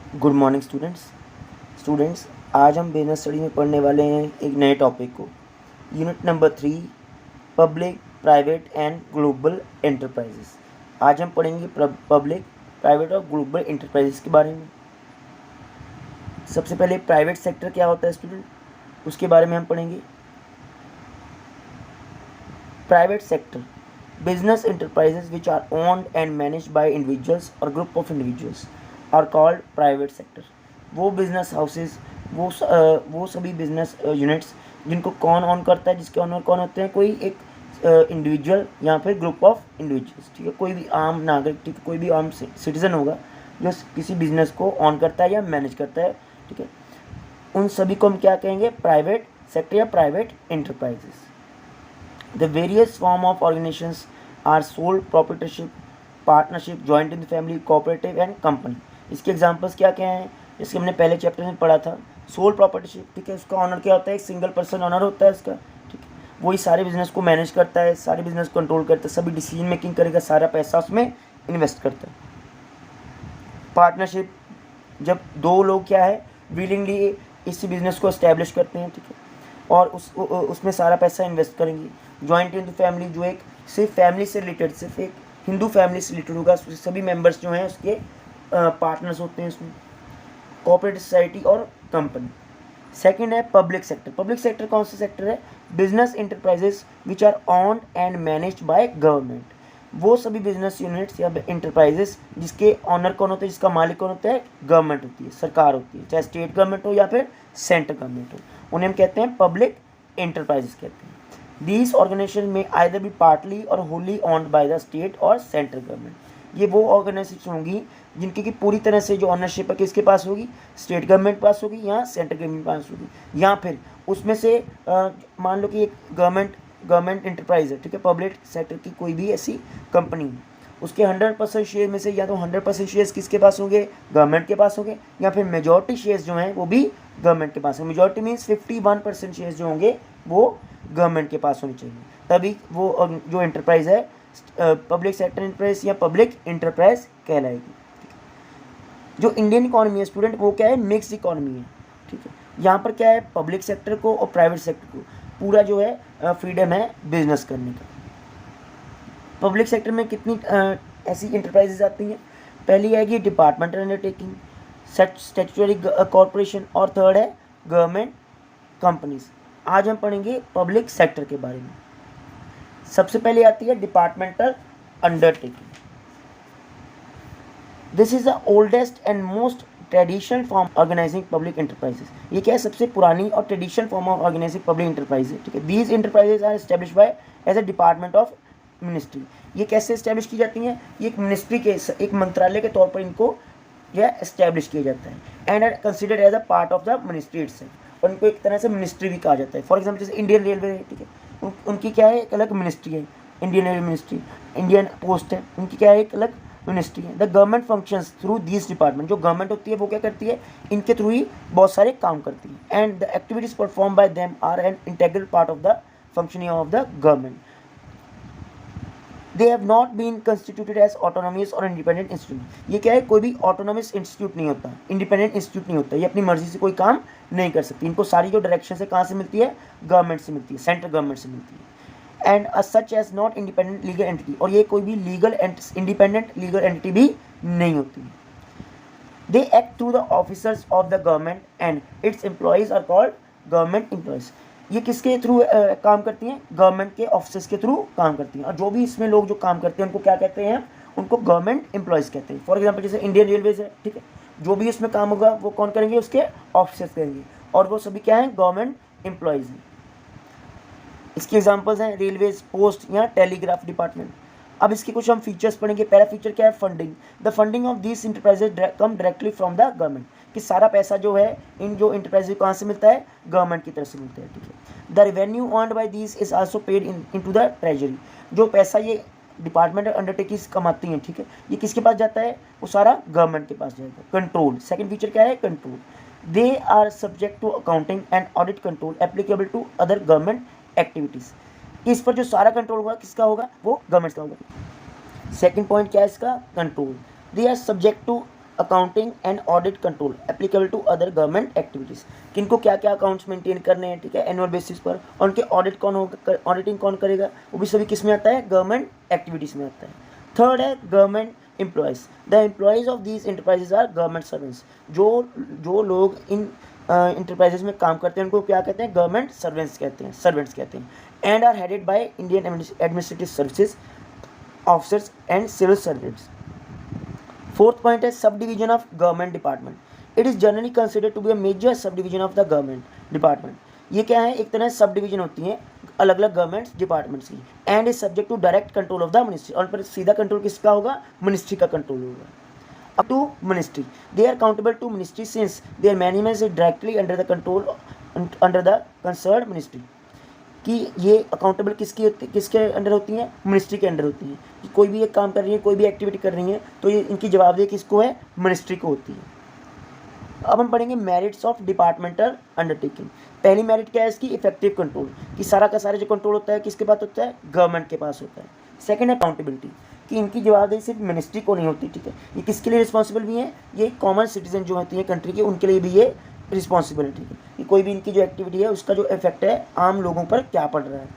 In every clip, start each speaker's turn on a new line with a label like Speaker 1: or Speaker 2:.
Speaker 1: Good morning students आज हम business study में पढ़ने वाले हैं एक नए टॉपिक को। Unit number 3, public, private and global enterprises. आज हम पढ़ेंगे पब्लिक, प्राइवेट और ग्लोबल एंटरप्राइजेस के बारे में। सबसे पहले प्राइवेट सेक्टर क्या होता है स्टूडेंट, उसके बारे में हम पढ़ेंगे। Private sector, business enterprises which are owned and managed by individuals और group of individuals are called private sector. वो बिजनेस हाउसेस, वो सभी बिजनेस यूनिट्स जिनको कौन ऑन करता है, जिसके ऑनर कौन होते हैं, कोई एक इंडिविजुअल या फिर ग्रुप ऑफ इंडिविजुअल्स, ठीक है, कोई भी आम नागरिक, ठीक है, कोई भी आम सिटीजन होगा जो किसी बिजनेस को ऑन करता है या मैनेज करता है, ठीक है, उन सभी को हम क्या कहेंगे, प्राइवेट सेक्टर या private enterprises. The various form of organizations are sole proprietorship, partnership, joint in the family, cooperative and company। इसके एग्जांपल्स क्या क्या हैं, जैसे हमने पहले चैप्टर में पढ़ा था। सोल प्रॉपर्टीशिप, ठीक है, उसका ऑनर क्या होता है, एक सिंगल पर्सन ऑनर होता है उसका, ठीक है, वही सारे बिजनेस को मैनेज करता है, सारे बिजनेस को कंट्रोल करता है, सभी डिसीजन मेकिंग करेगा, सारा पैसा उसमें इन्वेस्ट करता है। पार्टनरशिप, जब दो लोग क्या है विलिंगली इस बिजनेस को एस्टेब्लिश करते हैं, ठीक है, और उसमें सारा पैसा इन्वेस्ट करेंगे। जॉइंट इन द फैमिली, जो एक सिर्फ फैमिली से रिलेटेड, सिर्फ एक हिंदू फैमिली से रिलेटेड होगा, सभी मेंबर्स जो हैं उसके पार्टनर्स होते हैं उसमें। कोऑपरेटिव सोसाइटी और कंपनी। सेकंड है पब्लिक सेक्टर। पब्लिक सेक्टर कौन सा सेक्टर है, business enterprises which are owned and managed by government. वो सभी बिजनेस यूनिट्स या इंटरप्राइजेस जिसके ऑनर कौन होता है, जिसका मालिक कौन होता है, गवर्नमेंट होती है, सरकार होती है, चाहे स्टेट गवर्नमेंट हो या फिर सेंट्रल गवर्नमेंट हो, उन्हें हम कहते हैं पब्लिक एंटरप्राइजेस कहते हैं। दीज ऑर्गेनाइजेशन में आइदर बी पार्टली और Holi owned by the state और सेंट्रल गवर्नमेंट। ये वो ऑर्गेनाइजेशन होंगी जिनकी की पूरी तरह से जो ऑनरशिप है किसके पास होगी, स्टेट गवर्नमेंट पास होगी या सेंट्रल गवर्नमेंट पास होगी, या फिर उसमें से मान लो कि एक गवर्नमेंट इंटरप्राइज है, ठीक है, पब्लिक सेक्टर की कोई भी ऐसी कंपनी है, उसके 100% शेयर में से या तो 100% शेयर्स किसके पास होंगे, गवर्नमेंट के पास होंगे, या फिर मेजॉरिटी शेयर्स जो हैं वो भी गवर्नमेंट के पास होंगे। मेजॉरिटी मीन्स 51% शेयर्स जो होंगे वो गवर्नमेंट के पास होनी चाहिए, तभी वो जो एंटरप्राइज है पब्लिक सेक्टर एंटरप्राइज या पब्लिक एंटरप्राइज कहलाएगी। जो इंडियन इकोनॉमी है स्टूडेंट, वो क्या है, मिक्स इकोनॉमी है, ठीक है। यहाँ पर क्या है, पब्लिक सेक्टर को और प्राइवेट सेक्टर को पूरा जो है फ्रीडम है बिजनेस करने का। पब्लिक सेक्टर में कितनी ऐसी इंटरप्राइजेज आती हैं, पहली आएगी डिपार्टमेंटल अंडरटेकिंग, स्टैट्यूटरी कॉरपोरेशन, और थर्ड है गवर्नमेंट कंपनीज। आज हम पढ़ेंगे पब्लिक सेक्टर के बारे में। सबसे पहले आती है departmental undertaking. This is the oldest and most traditional form organising public enterprises. ये क्या है, सबसे पुरानी और traditional form of organising public enterprise है, ठीक है। These enterprises are establish by as a department of ministry. ये कैसे इस्टेब्लिश की जाती हैं, ये एक मिनिस्ट्री के, एक मंत्रालय के तौर पर इनको यह इस्टेब्लिश किया जाता है, and are considered as a part of the ministry itself, और इनको एक तरह से मिनिस्ट्री भी कहा जाता है। फॉर एग्जाम्पल जैसे इंडियन रेलवे है, ठीक है, उनकी क्या है, एक अलग मिनिस्ट्री है, Indian railway ministry. Indian post है, उनकी क्या है, एक अलग मिनिस्ट्री है। The government functions through this department, जो गवर्नमेंट होती है वो क्या करती है, इनके थ्रू ही बहुत सारे काम करती है, and the activities perform by them are an integral part of the functioning of the government. They have not been constituted as autonomous और इंडिपेंडेंट इंस्टीट्यूट। ये क्या है, कोई भी ऑटोनॉमस इंस्टीट्यूट नहीं होता, इंडिपेंडेंट इंस्टीट्यूट नहीं होता, ये अपनी मर्जी से कोई काम नहीं कर सकती। इनको सारी जो डायरेक्शन है कहाँ से मिलती है, गवर्नमेंट से मिलती है, सेंट्रल गवर्नमेंट से मिलती है, and such as not independent legal entity, और ये कोई भी लीगल इंडिपेंडेंट लीगल एंटिटी भी नहीं होती। They act through the officers of the government and its employees are called government employees. ये किसके थ्रू काम करती हैं, गवर्नमेंट के ऑफिसर्स के थ्रू काम करती हैं, और जो भी इसमें लोग जो काम करते हैं उनको क्या कहते हैं, उनको गवर्नमेंट एम्प्लॉयज़ कहते हैं। फॉर एग्जांपल जैसे इंडियन रेलवेज है, ठीक है, जो भी इसमें काम होगा वो कौन करेंगे, उसके ऑफिसर्स करेंगे, और वो सभी क्या हैं, गवर्नमेंट एम्प्लॉयज़ हैं। इसके एग्जाम्पल्स हैं रेलवेज, पोस्ट या टेलीग्राफ डिपार्टमेंट। अब इसके कुछ हम फीचर्स पढ़ेंगे। पहला फीचर क्या है, funding. The funding of this enterprises come directly from the government, कि सारा पैसा जो है इन जो इंटरप्राइजेज कहाँ से मिलता है, गवर्नमेंट की तरफ से मिलता है, ठीक है। The revenue earned by this is also paid in to the treasury. जो पैसा ये डिपार्टमेंट अंडरटेकिंग्स कमाती हैं, ठीक है, ये किसके पास जाता है, वो सारा गवर्नमेंट के पास जाएगा। कंट्रोल, सेकंड फीचर क्या है, control. They are subject to accounting and audit control applicable to other government activities. इस पर जो सारा कंट्रोल होगा किसका होगा, वो गवर्नमेंट का होगा। सेकंड पॉइंट क्या है इसका, control. They are subject to accounting and audit control applicable to other government activities, किनको क्या क्या अकाउंट्स मेंटेन करने हैं, ठीक है, एनुअल बेसिस पर, और उनके ऑडिट कौन होगा, ऑडिटिंग कौन करेगा, वो भी सभी किस में आता है, गवर्नमेंट एक्टिविटीज़ में आता है। थर्ड है government employees, the employees of these enterprises are government servants, जो लोग इन इंटरप्राइजेज में काम करते हैं उनको क्या कहते हैं, गवर्नमेंट सर्वेंट्स कहते हैं, and are headed by Indian administrative services officers and civil servants. Fourth point है subdivision of government department, it is generally considered to be a major subdivision of the government department. ये क्या है, एक तरह sub division होती हैं अलग अलग गवर्नमेंट डिपार्टमेंट्स की, and is subject to direct control of the ministry, और पर सीधा कंट्रोल किसका होगा, मिनिस्ट्री का कंट्रोल होगा। Up to ministry, they are accountable to ministry since their management is directly under the control under the concern ministry, कि ये accountable किसके अंडर होती हैं, मिनिस्ट्री के अंडर होती हैं, कि कोई भी एक काम कर रही है, कोई भी एक्टिविटी कर रही है, तो ये इनकी जवाबदेही किसको है, मिनिस्ट्री को होती है। अब हम पढ़ेंगे मेरिट्स ऑफ डिपार्टमेंटल अंडरटेकिंग। पहली मेरिट क्या है इसकी, इफेक्टिव कंट्रोल, कि सारा का सारा जो कंट्रोल होता है किसके पास होता है, गवर्नमेंट के पास होता है। सेकंड है अकाउंटेबिलिटी, कि इनकी जवाबदेही सिर्फ मिनिस्ट्री को नहीं होती, ठीक है, ये किसके लिए रिस्पॉन्सिबल भी हैं, ये कॉमन सिटीजन जो होती है कंट्री के, उनके लिए भी ये रिस्पॉन्सिबिलिटी है कि कोई भी इनकी जो एक्टिविटी है उसका जो इफेक्ट है आम लोगों पर क्या पड़ रहा है।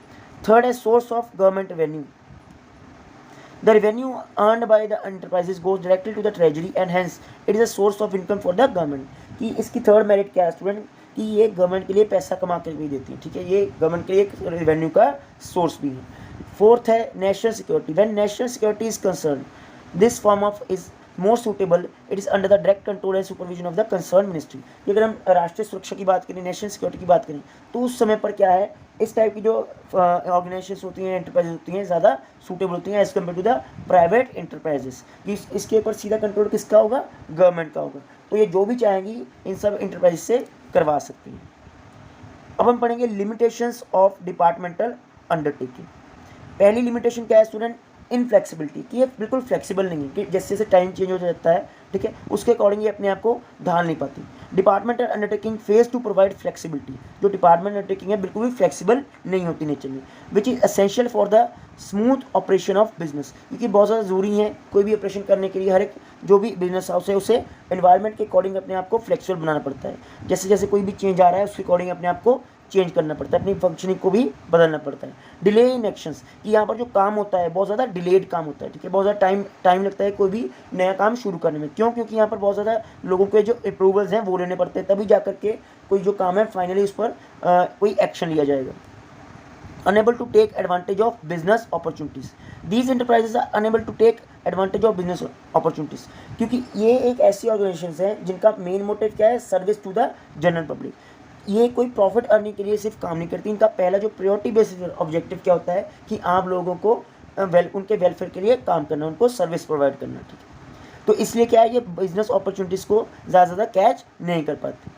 Speaker 1: थर्ड है source of government revenue, the revenue earned by the enterprises goes directly to the treasury and hence it is a source of income for the government, कि इसकी थर्ड मेरिट क्या है स्टूडेंट, कि ये गवर्नमेंट के लिए पैसा कमा कर भी देती है, ठीक है, ये गवर्नमेंट के लिए एक रेवेन्यू का सोर्स भी है। फोर्थ है national security, when national security is concern this form of is more suitable, it is under the direct control and supervision of the concern ministry. अगर हम राष्ट्रीय सुरक्षा की बात करें, नेशनल सिक्योरिटी की बात करें, तो उस समय पर क्या है, इस टाइप की जो ऑर्गेनाइजेशन होती हैं, एंटरप्राइजेज होती हैं, ज़्यादा सूटेबल होती हैं as compare to the private enterprises, कि इसके ऊपर सीधा कंट्रोल किसका होगा, गवर्नमेंट का होगा, तो ये जो भी चाहेंगी इन सब इंटरप्राइज से करवा सकती हैं। अब हम पढ़ेंगे लिमिटेशंस ऑफ डिपार्टमेंटल अंडरटेकिंग। पहली लिमिटेशन क्या है स्टूडेंट, इनफ्लेक्सिबिलिटी, कि ये बिल्कुल फ्लेक्सिबल नहीं है, कि जैसे जैसे टाइम चेंज हो जाता है, ठीक है, उसके अकॉर्डिंग ये अपने आप को ढाल नहीं पाती। Departmental undertaking phase two provide flexibility, जो डिपार्टमेंट अंडरटेकिंग है बिल्कुल भी फ्लेक्सिबल नहीं होती नेचर में, which is essential for the smooth operation of business, क्योंकि बहुत ज़्यादा ज़रूरी है कोई भी ऑपरेशन करने के लिए, हर एक जो भी बिजनेस हाउस है उसे एनवायरनमेंट के अकॉर्डिंग अपने आप को फ्लेक्सिबल बनाना पड़ता है, जैसे जैसे कोई भी चेंज आ रहा है उसके अकॉर्डिंग अपने आप को चेंज करना पड़ता है, अपनी फंक्शनिंग को भी बदलना पड़ता है। डिले इन एक्शंस, कि यहाँ पर जो काम होता है बहुत ज़्यादा डिलेड काम होता है, ठीक है, बहुत ज़्यादा टाइम लगता है कोई भी नया काम शुरू करने में, क्यों, क्योंकि यहाँ पर बहुत ज़्यादा लोगों के जो अप्रूवल्स हैं वो लेने पड़ते हैं, तभी जा करके कोई जो काम है फाइनली उस पर कोई एक्शन लिया जाएगा। Unable to take advantage of business opportunities, these enterprises are unable to take advantage of business opportunities, क्योंकि ये एक ऐसी ऑर्गेनाइजेशन है जिनका मेन मोटिव क्या है, service to the general public, ये कोई प्रॉफिट अर्निंग के लिए सिर्फ काम नहीं करती, इनका पहला जो प्रायोरिटी बेसिस ऑब्जेक्टिव क्या होता है कि आम लोगों को उनके वेलफेयर के लिए काम करना, उनको सर्विस प्रोवाइड करना, ठीक है, तो इसलिए क्या है ये बिजनेस अपॉर्चुनिटीज़ को ज़्यादा कैच नहीं कर पाती।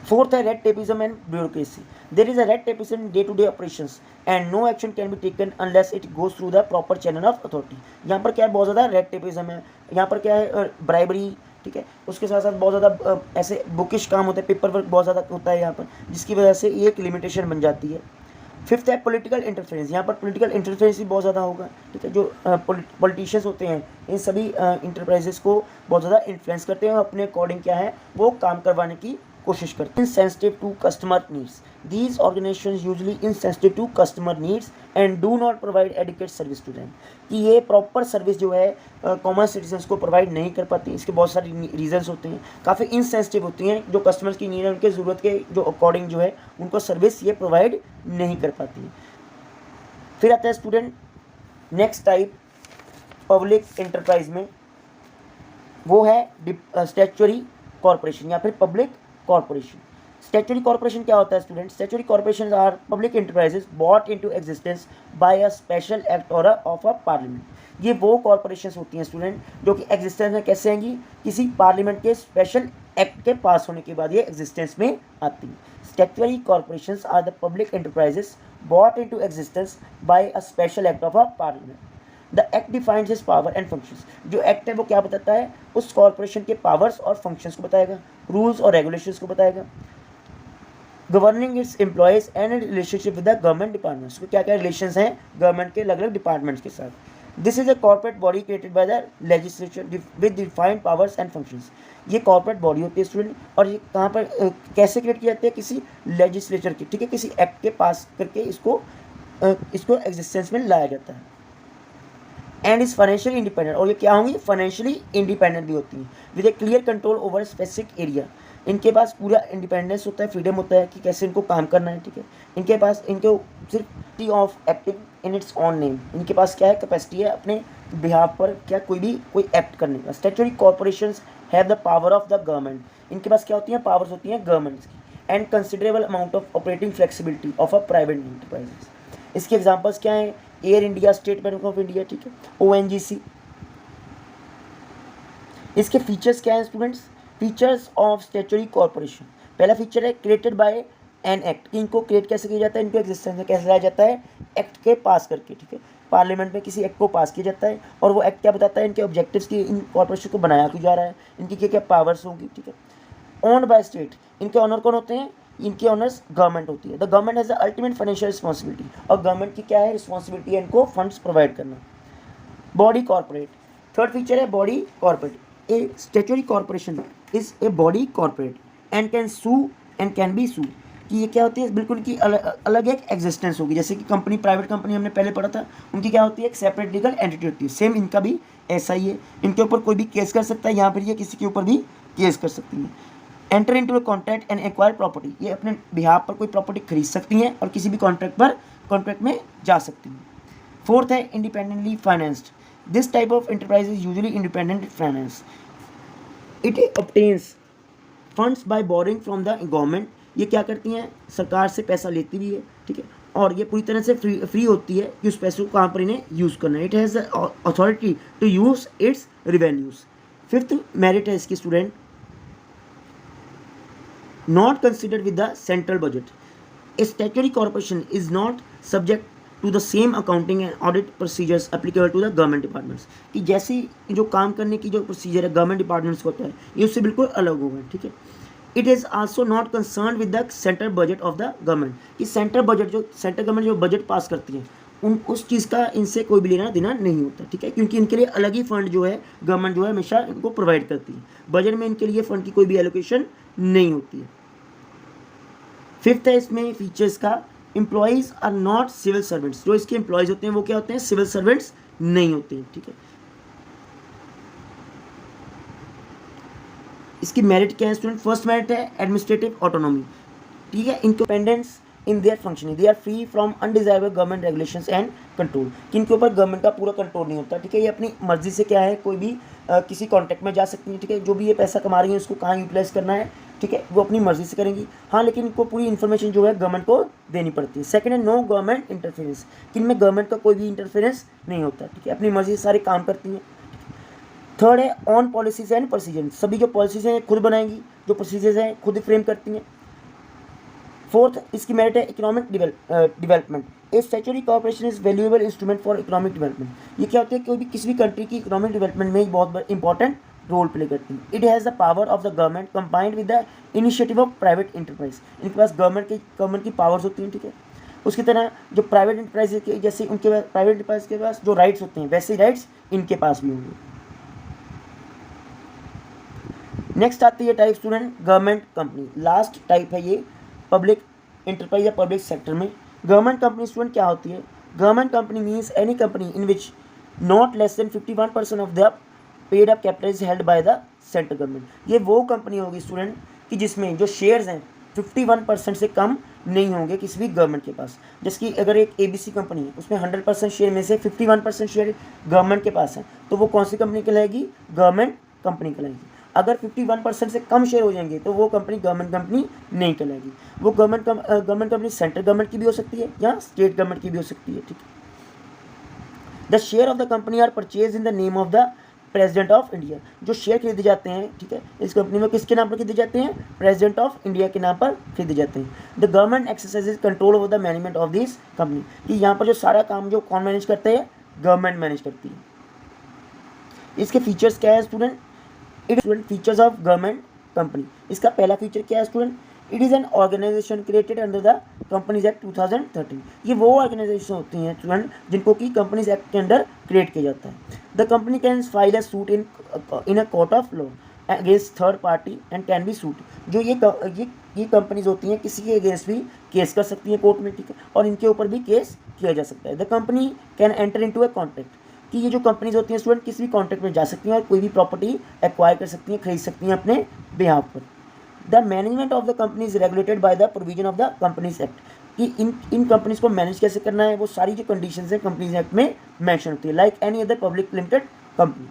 Speaker 1: फोर्थ है red tapism and bureaucracy, there is a red tapism in day to day operations and no action can be taken unless it goes through the proper channel of authority. यहाँ पर क्या है, बहुत ज़्यादा रेड टेपिज्म है, यहाँ पर क्या है, ब्राइबरी, ठीक है, उसके साथ साथ बहुत ज़्यादा ऐसे बुकिश काम होता है, पेपर वर्क बहुत ज़्यादा होता है यहाँ पर, जिसकी वजह से ये एक लिमिटेशन बन जाती है। फिफ्थ है पॉलिटिकल इंटरफेरेंस, यहाँ पर पॉलिटिकल इंटरफेरेंस भी बहुत ज़्यादा होगा, ठीक है, जो पॉलिटिशियंस होते हैं इन सभी इंटरप्राइजेस को बहुत ज़्यादा इन्फ्लुएंस करते हैं और अपने अकॉर्डिंग क्या है वो काम करवाने की कोशिश करते हैं। Insensitive to customer needs, these organisations usually insensitive to customer needs and do not provide adequate service to them, कि ये प्रॉपर सर्विस जो है कॉमन सिटीजन्स को प्रोवाइड नहीं कर पाती। इसके बहुत सारे रीजंस होते हैं, काफ़ी इनसेंसिटिव होती हैं, जो कस्टमर्स की नीड है उनके ज़रूरत के जो अकॉर्डिंग जो है उनको सर्विस ये प्रोवाइड नहीं कर पाती है। फिर आता है student next type public enterprise में, वो है स्टैट्यूटरी कॉरपोरेशन या फिर पब्लिक कॉरपोरेशन। स्टैट्यूटरी कॉरपोरेशन क्या होता है student, statutory corporation are public enterprises bought into existence by a special act और ऑफ अ पार्लियामेंट। ये वो कॉरपोरेशंस होती हैं स्टूडेंट जो कि एग्जिस्टेंस में कैसे आएंगी, किसी पार्लियामेंट के स्पेशल एक्ट के पास होने के बाद ये एग्जिस्टेंस में आती हैं। Statutory corporations are the public enterprises bought into existence by a special act of a parliament. The act defines his power and functions, जो एक्ट है वो क्या बताता है, उस कॉरपोरेशन के पावर्स और फंक्शंस को बताएगा, रूल्स और रेगुलेशंस को बताएगा। Governing it's employees and relationship with the government departments, क्या क्या रिलेशंस हैं गवर्नमेंट के अलग अलग डिपार्टमेंट्स के साथ। This is a corporate body created by the legislature with defined powers and functions. ये कॉर्पोरेट बॉडी होती है स्टूडेंट, और ये कहाँ पर कैसे क्रिएट की जाती है, किसी लेजिस्लेचर की, ठीक है, किसी एक्ट के पास करके इसको एग्जिस्टेंस में लाया जाता है। एंड इज फाइनेंशियली इंडिपेंडेंट, और ये क्या होंगी, फाइनेंशियली इंडिपेंडेंट भी होती हैं, with A clear control over specific area. इनके पास पूरा इंडिपेंडेंस होता है, फ्रीडम होता है कि कैसे इनको काम करना है, ठीक है। इनके पास इनको सिर्फ of acting in its on name, इनके पास क्या है, कैपेसिटी है अपने बिहाफ पर क्या कोई एक्ट करने का। Statutory corporations have the power of the government, इनके पास क्या होती है, पावर्स होती हैं गवर्नमेंट्स की। And considerable amount of operating flexibility of a private enterprises. इसके एग्जांपल्स क्या हैं, air India, state bank of India, ठीक है, ONGC। इसके फीचर्स क्या हैं students, features of statutory corporation. पहला फीचर है क्रिएटेड बाय एन एक्ट, कि इनको क्रिएट कैसे किया जाता है, इनको एग्जिस्टेंस में कैसे लाया जाता है, एक्ट के पास करके, ठीक है। पार्लियामेंट में किसी एक्ट को पास किया जाता है, और वो एक्ट क्या बताता है, इनके ऑब्जेक्टिव्स की, इन कॉर्पोरेशन को बनाया क्यों जा रहा है, इनकी क्या क्या पावर्स होंगी, ठीक है। ओन्ड बाय स्टेट, इनके ऑनर कौन होते हैं, इनकी ऑनर्स गवर्नमेंट होती है। The government has the ultimate financial responsibility, और गवर्नमेंट की क्या है, रिस्पॉन्सिबिलिटी है इनको फंड्स प्रोवाइड करना। बॉडी कॉर्पोरेट, थर्ड फीचर है body corporate. A statutory corporation is a body corporate and can sue and can be sue, कि ये क्या होती है, बिल्कुल की अलग एक एग्जिस्टेंस होगी। जैसे कि कंपनी, प्राइवेट कंपनी हमने पहले पढ़ा था, उनकी क्या होती है, एक सेपरेट लीगल एंटिटी होती है। सेम इनका भी ऐसा ही है, इनके ऊपर कोई भी केस कर सकता है, यहाँ पर ये किसी के ऊपर भी केस कर सकती है। Enter into a contract and acquire property, ये अपने बिहाफ पर कोई प्रॉपर्टी खरीद सकती हैं और किसी भी कॉन्ट्रैक्ट में जा सकती हैं। फोर्थ है independently financed, this type of enterprise is usually independent finance, it obtains funds by borrowing from the government. ये क्या करती हैं, सरकार से पैसा लेती भी है, ठीक है, और ये पूरी तरह से फ्री होती है कि उस पैसे को कहाँ पर इन्हें यूज़ करना है। It has authority to use its revenues. Fifth merit है इसकी student, not considered with the central budget. A statutory corporation is not subject to the same accounting and audit procedures applicable to the government departments. कि जैसी जो काम करने की जो procedure है गवर्नमेंट डिपार्टमेंट्स को होता है, ये उससे बिल्कुल अलग होगा, ठीक है। It is also not concern with the central budget of the government, कि सेंट्रल गवर्नमेंट जो बजट पास करती है उस चीज़ का इनसे कोई भी लेना देना नहीं होता, ठीक है, क्योंकि इनके लिए अलग ही फंड जो है गवर्नमेंट जो है हमेशा इनको प्रोवाइड करती है। बजट में इनके लिए फंड की कोई भी एलोकेशन नहीं होती है। फिफ्थ है इसमें फीचर्स का, employees are not civil servants, जो इसके एम्प्लॉयज़ होते हैं वो क्या होते हैं, सिविल सर्वेंट्स नहीं होते हैं, ठीक है। इसकी मेरिट क्या है स्टूडेंट, फर्स्ट मेरिट है एडमिनिस्ट्रेटिव ऑटोनॉमी, ठीक है, independence in their functioning, they are free from undesirable government regulations and control, कि इनके ऊपर गवर्नमेंट का पूरा कंट्रोल नहीं होता, ठीक है। ये अपनी मर्जी से क्या है, कोई भी किसी कॉन्ट्रैक्ट में जा सकती है, ठीक है, जो भी ये पैसा कमा रही है उसको कहाँ यूटिलाइज करना है, ठीक है, वो अपनी मर्जी से करेंगी। हाँ, लेकिन इनको पूरी इन्फॉर्मेशन जो है गवर्नमेंट को देनी पड़ती है। सेकंड है नो गवर्नमेंट इंटरफेरेंस, कि इनमें गवर्नमेंट का कोई भी इंटरफेरेंस नहीं होता, ठीक है, अपनी मर्जी से सारे काम करती हैं। थर्ड है ऑन पॉलिसीज एंड प्रोसीजर, सभी जो पॉलिसीज हैं खुद बनाएंगी, जो प्रोसीजर्स हैं खुद फ्रेम करती हैं। फोर्थ इसकी मेरिट है economic development, A statutory corporation is valuable instrument for economic development. ये क्या होती है, कोई भी किसी भी कंट्री की इकोनॉमिक डेवलपमेंट में बहुत इंपॉर्टेंट रोल प्ले करती है। It has the power of the government combined with the initiative of private enterprise, इनके पास गवर्नमेंट की पावर्स होती हैं, ठीक है। उसकी तरह जो प्राइवेट इंटरप्राइज के जैसे उनके पास प्राइवेट इंटरप्राइज के पास जो राइट्स होते हैं वैसे राइट्स इनके पास भी होंगे। नेक्स्ट आती है type student government company, last type है ये पब्लिक इंटरप्राइज या पब्लिक सेक्टर में। गवर्नमेंट कंपनी स्टूडेंट क्या होती है, government company means any company in which not less than 51% of the paid up capital is held by the central government. ये वो company होगी स्टूडेंट कि जिसमें जो शेयर्स हैं 51% से कम नहीं होंगे किसी भी गवर्नमेंट के पास। जैसे कि अगर एक ABC कंपनी है उसमें 100% शेयर में से 51% शेयर गवर्नमेंट के पास है, तो वो कौन सी कंपनी कहलाएगी, गवर्नमेंट कंपनी कहलाएगी। अगर 51% से कम शेयर हो जाएंगे तो वो कंपनी गवर्नमेंट कंपनी नहीं कहलाएगी। वो गवर्नमेंट कंपनी सेंट्रल गवर्नमेंट की भी हो सकती है या स्टेट गवर्नमेंट की भी हो सकती है, ठीक है। The share of the company are purchase in the name of the president of India. जो शेयर खरीदे जाते हैं, ठीक है, इस कंपनी में किसके नाम पर खरीदे जाते हैं, प्रेसिडेंट ऑफ इंडिया के नाम पर खरीदे जाते हैं। The government exercises control over the management of this company, कि यहाँ पर जो सारा काम जो कौन मैनेज करते हैं, गवर्नमेंट मैनेज करती है। इसके फीचर्स क्या है student, features of government company. इसका पहला फीचर क्या है student, it is an organisation created under the companies act 2013। ये वो ऑर्गेनाइजेशन होती हैं स्टूडेंट जिनको कि कंपनीज एक्ट के अंडर क्रिएट किया जाता है। The company can file a suit in a court of law against third party and can be sued. जो ये कंपनीज होती हैं किसी के अगेंस्ट भी केस कर सकती हैं कोर्ट में, ठीक है, और इनके ऊपर भी केस किया जा सकता है। The company can enter into a contract, कि ये जो कंपनीज होती हैं स्टूडेंट किसी भी कॉन्ट्रैक्ट में जा सकती हैं और कोई भी प्रॉपर्टी एक्वायर कर सकती हैं, खरीद सकती हैं अपने बिहाफ पर। The management of the company is regulated by the provision of the companies act, कि इन कंपनीज को मैनेज कैसे करना है वो सारी जो कंडीशंस हैं कंपनीज एक्ट में मेंशन होती है, like any other public limited company.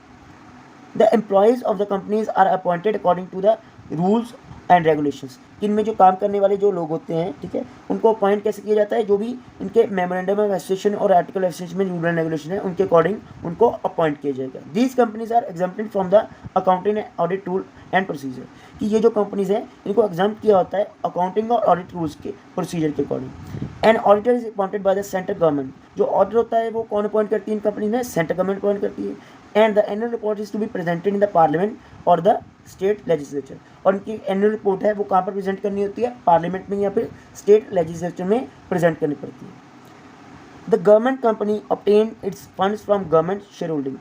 Speaker 1: The employees of the companies are appointed according to the rules and regulations. इनमें जो काम करने वाले जो लोग होते हैं, ठीक है, उनको अपॉइंट कैसे किया जाता है, जो भी इनके मेमोरेंडम ऑफ एसोसिएशन और आर्टिकल ऑफ एसोसिएशन में रूल एंड रेगुलेशन है उनके अकॉर्डिंग उनको अपॉइंट किया जाएगा। These companies are exempted from the accounting and audit rule and procedure, कि ये जो कंपनीज हैं इनको एग्जाम्प्ट किया होता है अकाउंटिंग और ऑडिट रूल्स के प्रोसीजर के according. And auditor is appointed by the central government, जो ऑडिटर होता है वो कौन अपॉइंट करती है इन कंपनी में, सेंट्रल गवर्नमेंट अपॉइंट करती है। And the annual report is to be presented in the parliament और द स्टेट लेजिस्लेचर, और इनकी एनुअल रिपोर्ट है वो कहाँ पर प्रेजेंट करनी होती है, पार्लियामेंट में या फिर स्टेट लेजिस्लेचर में प्रेजेंट करनी पड़ती है। The government company obtain it's funds from government share holding,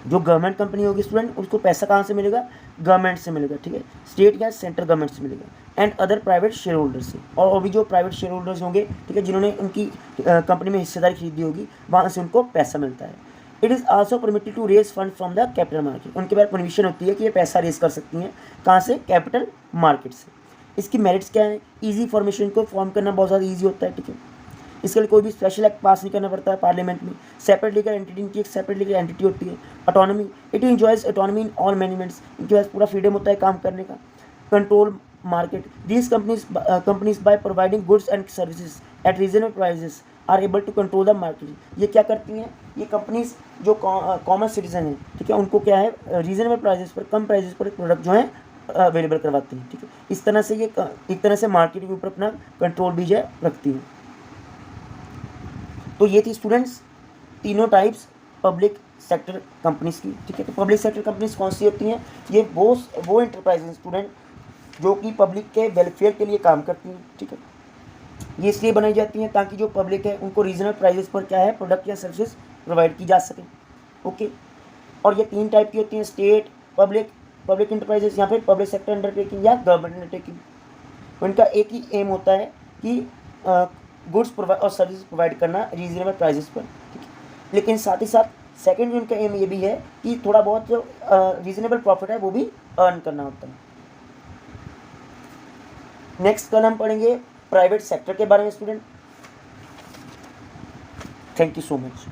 Speaker 1: जो गवर्नमेंट कंपनी होगी स्टूडेंट उसको पैसा कहाँ से मिलेगा, गवर्नमेंट से मिलेगा, ठीक है, स्टेट या सेंट्रल गवर्नमेंट से मिलेगा। And other private share holders से, और भी जो प्राइवेट शेयर होल्डर्स होंगे, ठीक है, जिन्होंने उनकी कंपनी में हिस्सेदारी खरीदी होगी वहाँ से उनको पैसा मिलता है। It is also permitted to raise fund from the capital market, उनके पास परमिशन होती है कि ये पैसा रेज कर सकती हैं कहाँ से, कैपिटल मार्केट से। इसकी मेरिट्स क्या है, ईजी फॉर्मेशन को फॉर्म करना बहुत ज़्यादा ईजी होता है, ठीक है, इसके लिए कोई भी स्पेशल एक्ट पास नहीं करना पड़ता है पार्लियामेंट में। सेपरेट लीगल एंटिटी, इनकी एक सेपरेट लीगल एंटिटी होती है। Autonomy, it enjoys autonomy in all managements, इनके पास पूरा फ्रीडम होता है काम करने का। Control market, these companies by providing goods and services at reasonable prices are able to control the market. ये क्या करती हैं, ये कंपनीज जो कॉमन सिटीजन हैं, ठीक है, उनको क्या है रीजनेबल प्राइजेस पर, कम प्राइजेस पर प्रोडक्ट जो है अवेलेबल करवाती हैं, ठीक है। इस तरह से ये एक तरह से मार्केट के ऊपर अपना कंट्रोल भी जो रखती हैं। तो ये थी स्टूडेंट्स तीनों टाइप्स पब्लिक सेक्टर कंपनीज की, ठीक है। तो पब्लिक सेक्टर कंपनीज कौन सी होती हैं, ये वो एंटरप्राइजेज स्टूडेंट जो कि पब्लिक के वेलफेयर के लिए काम करती हैं, ठीक है। ये इसलिए बनाई जाती हैं ताकि जो पब्लिक है उनको रीजनल प्राइजेस पर क्या है प्रोडक्ट या सर्विसेज प्रोवाइड की जा सके, ओके। और ये तीन टाइप की होती हैं, स्टेट, पब्लिक इंटरप्राइजेस या फिर पब्लिक सेक्टर अंडरटेकिंग या गवर्नमेंट अंडरटेकिंग। उनका एक ही एम होता है कि गुड्स प्रोवाइड और सर्विस प्रोवाइड करना रीजनेबल प्राइजेस पर, ठीक है। लेकिन साथ ही साथ सेकेंड उनका एम ये भी है कि थोड़ा बहुत जो रीजनेबल प्रॉफिट है वो भी अर्न करना होता है। नेक्स्ट कल हम पढ़ेंगे प्राइवेट सेक्टर के बारे में student. Thank you so much.